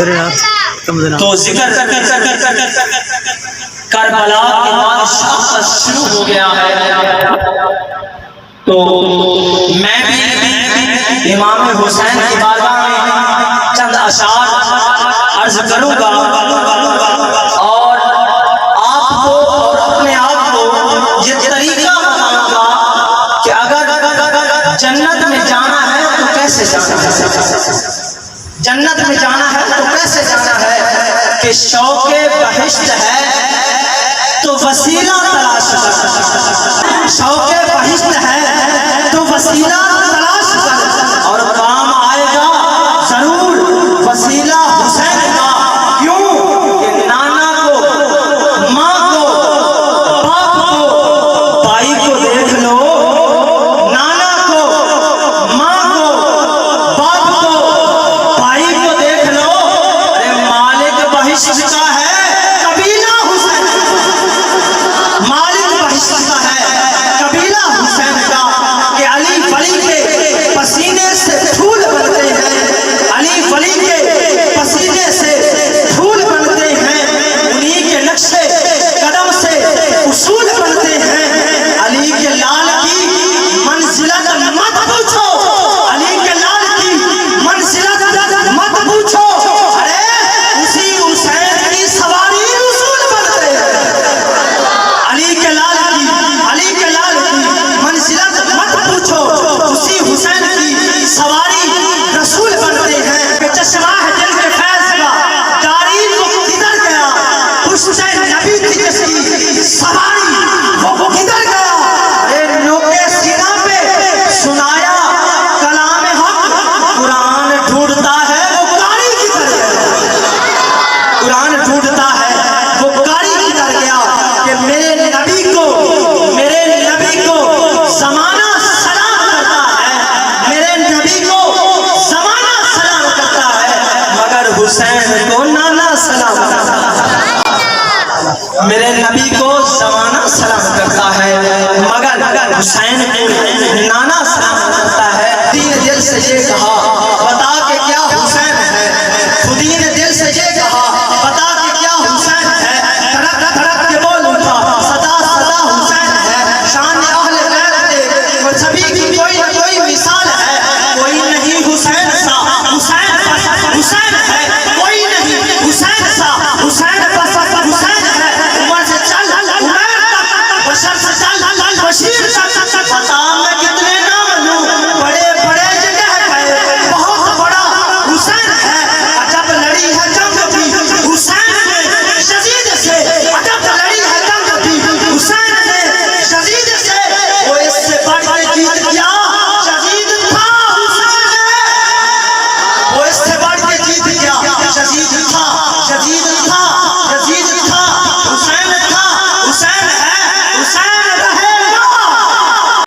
तो जिक्र करबला के बाद शाह शुरू हो गया है। तो मैं भी इमाम हुसैन की बारगाह में चंद अशार अर्ज करूंगा और आपको और अपने आप को ये तरीका बताऊंगा कि अगर जन्नत में जाना है तो कैसे जाना है, जन्नत में जाना है तो कैसे जाना है कि शौके बहिश्त है तो वसीला तलाश कर, शौके बहिश्त है तो वसीला तलाश कर और काम आएगा जरूर वसीला हुसैन का। क्यों कि नाना को, माँ को, बाप को, भाई को देख लो, नाना को, माँ को, बाप को, भाई को देख लो, अरे मालिक बहिश्त का है कबीला हुसैन, मालिक बहिश्त का है कबीला हुसैन का कि अली वली के पसीने से फूल बनते हैं, अली वली के पसीने से फूल बनते हैं, उन्हीं के नक्शे कदम से उसूल बनते हैं। अली के लाल की मंजिलत मत पूछो, अली के लाल की मंजिलत मत पूछो, अरे उसी हुसैन की सवारी उसूल बनते हैं। अली के लाल की मंजिलत मत पूछो, उसी हुसैन की सवारी रसूल बनते हैं। चश्मा है दिल के फैज का जारी को किधर गया, पुश्ते नबी की जिसकी सवारी वो किधर गया। अरे नोके सीना पे सुनाया कलाम हक, कुरान ढूंढता है वो कारी किधर गया, कुरान ढूंढता है वो कारी किधर गया कि मेरे नबी को ज़माना सलाम करता है, मेरे नबी को ज़माना सलाम करता है, मगर हुसैन को नाना सलाम करता है। मेरे नबी को ज़माना सलाम करता है मगर हुसैन को नाना सलाम करता है। खुदी ने दिल से ये कहा बता के क्या हुसैन है, खुदी ने दिल से ये कहा बता के क्या हुसैन है, धड़क धड़क के बोल उठा सदा सदा हुसैन है। शान अहले बैत दे वो सभी की कोई न कोई मिसाल है, कोई नहीं हुसैन सा, हुसैन बस हुसैन है, कोई नहीं हुसैन सा, हुसैन बस हुसैन है। उमर से चल उमर तक, बशर से चल बशीर तक, बता मैं कितने नाम लूं, बड़े बड़े जगह गए, बहुत बड़ा हुसैन है। अजब लड़ी है जंग भी हुसैन ने शहीद से, अजब लड़ी है जंग भी हुसैन ने शहीद से, वो इससे बढ़ के जीत गया शहीद था हुसैन, वो इससे बढ़ के जीत गया शहीद था